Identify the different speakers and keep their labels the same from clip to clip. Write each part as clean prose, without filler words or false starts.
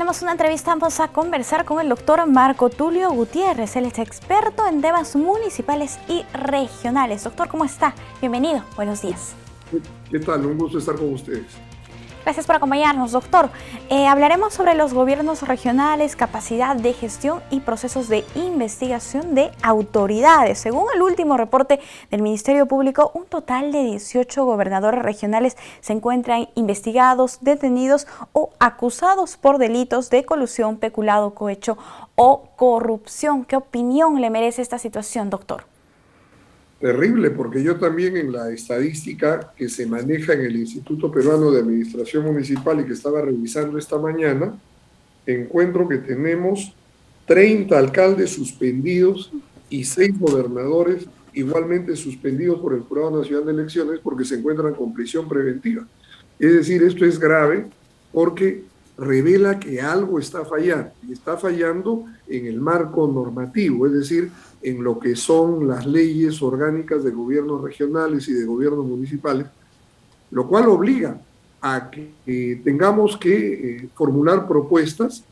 Speaker 1: tenemos una entrevista, vamos a conversar con el doctor Marco Tulio Gutiérrez. Él es experto en temas municipales y regionales. Doctor, ¿cómo está? Bienvenido, buenos días.
Speaker 2: ¿Qué tal? Un gusto estar con ustedes.
Speaker 1: Gracias por acompañarnos, doctor. Hablaremos sobre los gobiernos regionales, capacidad de gestión y procesos de investigación de autoridades. Según el último reporte del Ministerio Público, un total de 18 gobernadores regionales se encuentran investigados, detenidos o acusados por delitos de colusión, peculado, cohecho o corrupción. ¿Qué opinión le merece esta situación, doctor?
Speaker 2: Terrible, porque yo también en la estadística que se maneja en el Instituto Peruano de Administración Municipal y que estaba revisando esta mañana, encuentro que tenemos 30 alcaldes suspendidos y 6 gobernadores igualmente suspendidos por el Jurado Nacional de Elecciones porque se encuentran con prisión preventiva. Es decir, esto es grave porque revela que algo está fallando, y está fallando en el marco normativo, es decir, en lo que son las leyes orgánicas de gobiernos regionales y de gobiernos municipales, lo cual obliga a que tengamos que formular propuestas.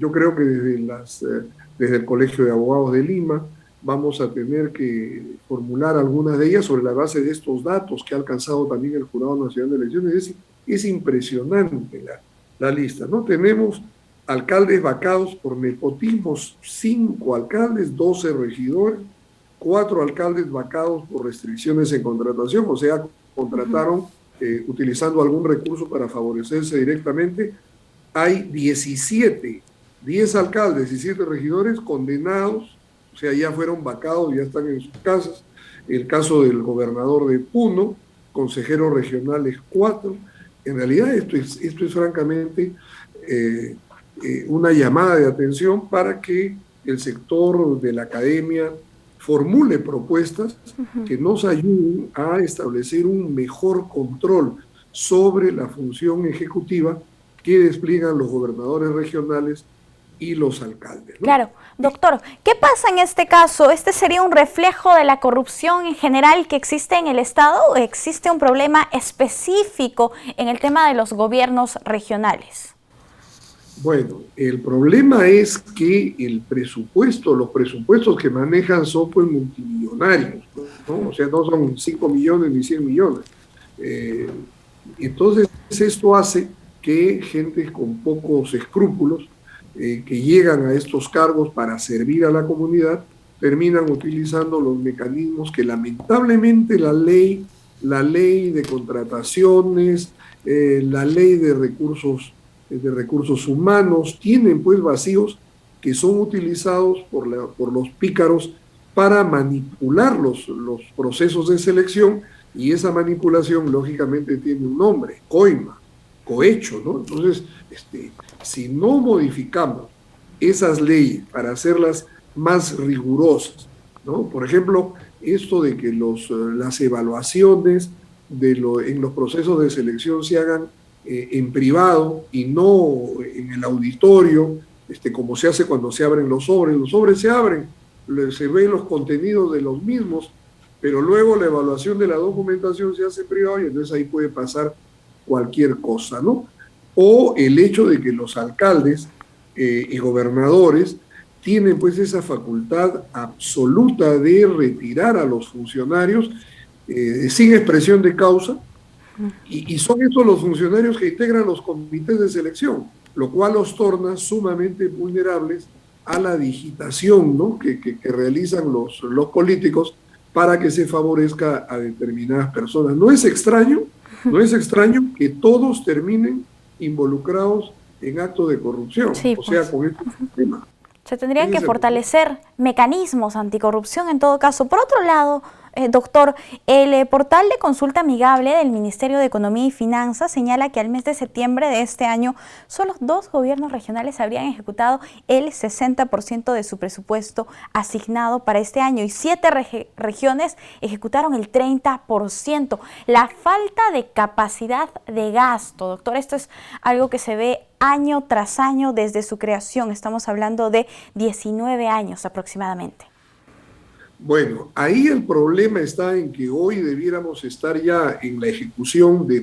Speaker 2: Yo creo que desde el Colegio de Abogados de Lima vamos a tener que formular algunas de ellas sobre la base de estos datos que ha alcanzado también el Jurado Nacional de Elecciones. Es impresionante la lista, ¿no? Tenemos alcaldes vacados por nepotismos, 5 alcaldes, 12 regidores, 4 alcaldes vacados por restricciones en contratación, o sea, contrataron utilizando algún recurso para favorecerse directamente. Hay 10 alcaldes y 7 regidores condenados, o sea, ya fueron vacados, ya están en sus casas. El caso del gobernador de Puno, consejeros regionales 4. En realidad esto es francamente una llamada de atención para que el sector de la academia formule propuestas que nos ayuden a establecer un mejor control sobre la función ejecutiva que despliegan los gobernadores regionales y los alcaldes, ¿no?
Speaker 1: Claro. Doctor, ¿qué pasa en este caso? ¿Este sería un reflejo de la corrupción en general que existe en el Estado o existe un problema específico en el tema de los gobiernos regionales?
Speaker 2: Bueno, el problema es que los presupuestos que manejan son pues multimillonarios, ¿no? O sea, no son 5 millones ni 100 millones. Entonces, esto hace que gente con pocos escrúpulos que llegan a estos cargos para servir a la comunidad terminan utilizando los mecanismos que lamentablemente la ley de contrataciones, la ley de recursos humanos tienen pues vacíos que son utilizados por los pícaros para manipular los procesos de selección, y esa manipulación lógicamente tiene un nombre: coima, cohecho, ¿no? Entonces, si no modificamos esas leyes para hacerlas más rigurosas, ¿no? Por ejemplo, esto de que las evaluaciones en los procesos de selección se hagan en privado y no en el auditorio, como se hace cuando se abren los sobres. Los sobres se abren, se ven los contenidos de los mismos, pero luego la evaluación de la documentación se hace privado y entonces ahí puede pasar cualquier cosa, ¿no? O el hecho de que los alcaldes y gobernadores tienen pues esa facultad absoluta de retirar a los funcionarios sin expresión de causa, y son estos los funcionarios que integran los comités de selección, lo cual los torna sumamente vulnerables a la digitación, ¿no? que realizan los políticos para que se favorezca a determinadas personas. No es extraño que todos terminen involucrados en actos de corrupción,
Speaker 1: sí,
Speaker 2: o sea, con este sistema.
Speaker 1: Se tendrían que fortalecer mecanismos anticorrupción en todo caso. Por otro lado, doctor, el portal de consulta amigable del Ministerio de Economía y Finanzas señala que al mes de septiembre de este año solo 2 gobiernos regionales habrían ejecutado el 60% de su presupuesto asignado para este año y 7 regiones ejecutaron el 30%. La falta de capacidad de gasto, doctor, esto es algo que se ve año tras año desde su creación. Estamos hablando de 19 años aproximadamente.
Speaker 2: Bueno, ahí el problema está en que hoy debiéramos estar ya en la ejecución de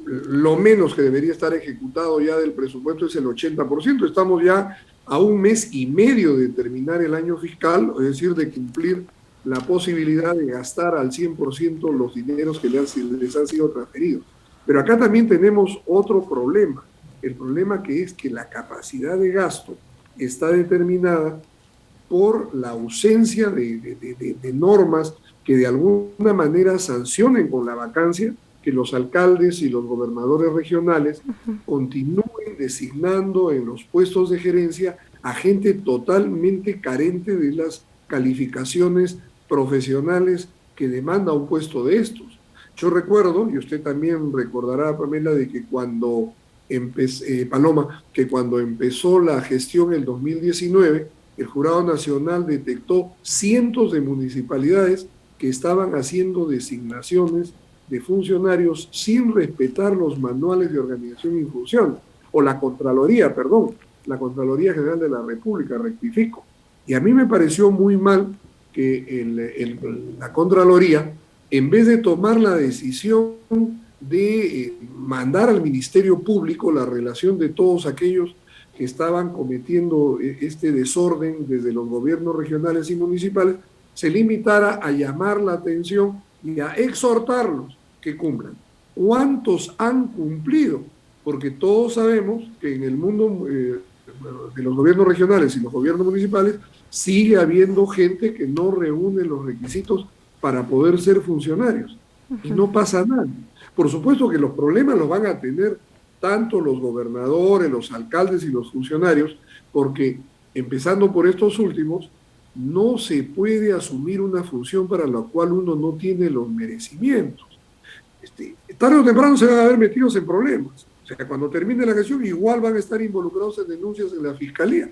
Speaker 2: lo menos que debería estar ejecutado ya del presupuesto es el 80%. Estamos ya a un mes y medio de terminar el año fiscal, es decir, de cumplir la posibilidad de gastar al 100% los dineros que les han sido transferidos. Pero acá también tenemos otro problema, el problema que es que la capacidad de gasto está determinada por la ausencia de normas que de alguna manera sancionen con la vacancia que los alcaldes y los gobernadores regionales continúen designando en los puestos de gerencia a gente totalmente carente de las calificaciones profesionales que demanda un puesto de estos. Yo recuerdo, y usted también recordará, Pamela, de que Paloma, que cuando empezó la gestión en el 2019, el Jurado Nacional detectó cientos de municipalidades que estaban haciendo designaciones de funcionarios sin respetar los manuales de organización y función, o la Contraloría General de la República, rectifico. Y a mí me pareció muy mal que la Contraloría, en vez de tomar la decisión de mandar al Ministerio Público la relación de todos aquellos que estaban cometiendo este desorden desde los gobiernos regionales y municipales, se limitara a llamar la atención y a exhortarlos que cumplan. ¿Cuántos han cumplido? Porque todos sabemos que en el mundo de los gobiernos regionales y los gobiernos municipales sigue habiendo gente que no reúne los requisitos para poder ser funcionarios. Y no pasa nada. Por supuesto que los problemas los van a tener tanto los gobernadores, los alcaldes y los funcionarios, porque empezando por estos últimos, no se puede asumir una función para la cual uno no tiene los merecimientos. Tarde o temprano se van a ver metidos en problemas. O sea, cuando termine la gestión igual van a estar involucrados en denuncias en la fiscalía.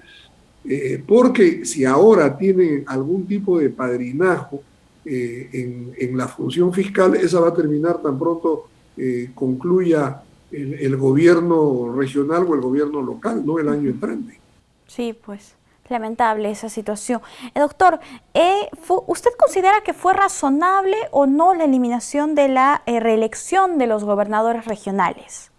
Speaker 2: Porque si ahora tienen algún tipo de padrinajo en la función fiscal, esa va a terminar tan pronto concluya el gobierno regional o el gobierno local, no el año entrante.
Speaker 1: Sí, pues lamentable esa situación. Doctor, ¿usted considera que fue razonable o no la eliminación de la reelección de los gobernadores regionales?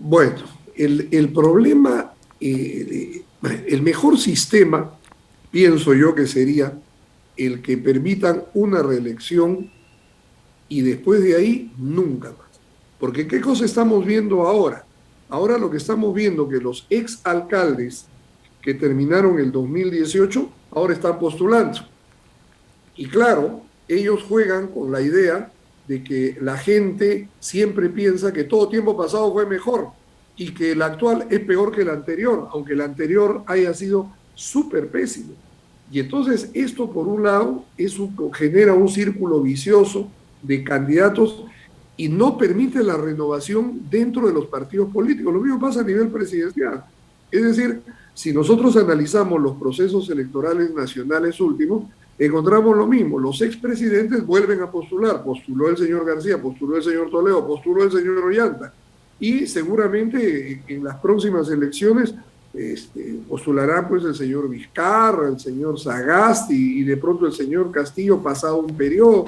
Speaker 2: Bueno, el problema, el mejor sistema, pienso yo que sería el que permitan una reelección y después de ahí nunca más. Porque ¿qué cosa estamos viendo ahora? Ahora lo que estamos viendo que los exalcaldes que terminaron el 2018 ahora están postulando. Y claro, ellos juegan con la idea de que la gente siempre piensa que todo tiempo pasado fue mejor y que el actual es peor que el anterior, aunque el anterior haya sido súper pésimo. Y entonces esto, por un lado, genera un círculo vicioso de candidatos y no permite la renovación dentro de los partidos políticos. Lo mismo pasa a nivel presidencial. Es decir, si nosotros analizamos los procesos electorales nacionales últimos, encontramos lo mismo. Los expresidentes vuelven a postular. Postuló el señor García, postuló el señor Toledo, postuló el señor Ollanta. Y seguramente en las próximas elecciones postularán pues el señor Vizcarra, el señor Sagasti y de pronto el señor Castillo pasado un periodo.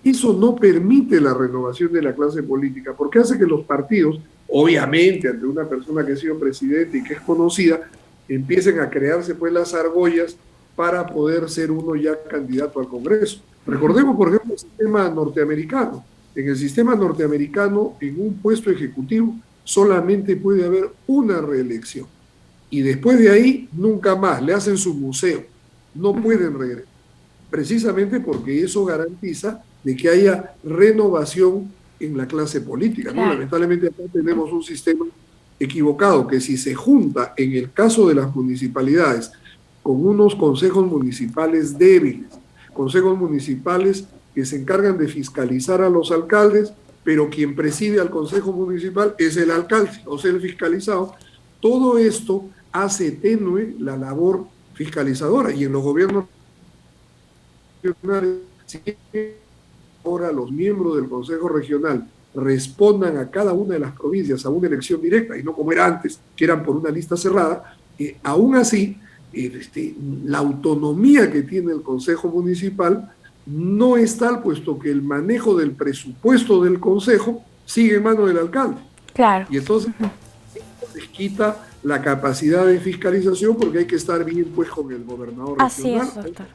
Speaker 2: Eso no permite la renovación de la clase política, porque hace que los partidos, obviamente ante una persona que ha sido presidente y que es conocida, empiecen a crearse pues las argollas para poder ser uno ya candidato al Congreso. Recordemos, por ejemplo, el sistema norteamericano. En el sistema norteamericano, en un puesto ejecutivo, solamente puede haber una reelección. Y después de ahí, nunca más. Le hacen su museo. No pueden regresar. Precisamente porque eso garantiza de que haya renovación en la clase política, ¿no? Lamentablemente acá tenemos un sistema equivocado, que si se junta, en el caso de las municipalidades, con unos consejos municipales débiles, consejos municipales que se encargan de fiscalizar a los alcaldes, pero quien preside al consejo municipal es el alcalde, o sea, el fiscalizado, todo esto hace tenue la labor fiscalizadora, y en los gobiernos regionales, si ahora los miembros del Consejo Regional respondan a cada una de las provincias a una elección directa, y no como era antes, que eran por una lista cerrada, aún así, la autonomía que tiene el Consejo Municipal no es tal, puesto que el manejo del presupuesto del Consejo sigue en manos del alcalde.
Speaker 1: Claro.
Speaker 2: Y entonces les quita la capacidad de fiscalización porque hay que estar bien pues con el gobernador
Speaker 1: Así
Speaker 2: regional.
Speaker 1: es, doctor.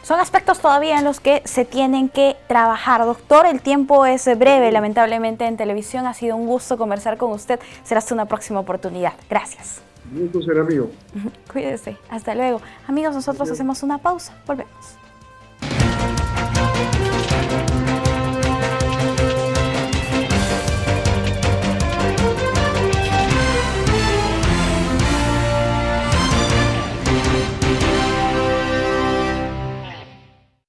Speaker 1: Son aspectos todavía en los que se tienen que trabajar. Doctor, el tiempo es breve, lamentablemente, en televisión. Ha sido un gusto conversar con usted. Será hasta una próxima oportunidad. Gracias.
Speaker 2: Un gusto ser amigo.
Speaker 1: Cuídese. Hasta luego. Amigos, nosotros hacemos una pausa. Volvemos.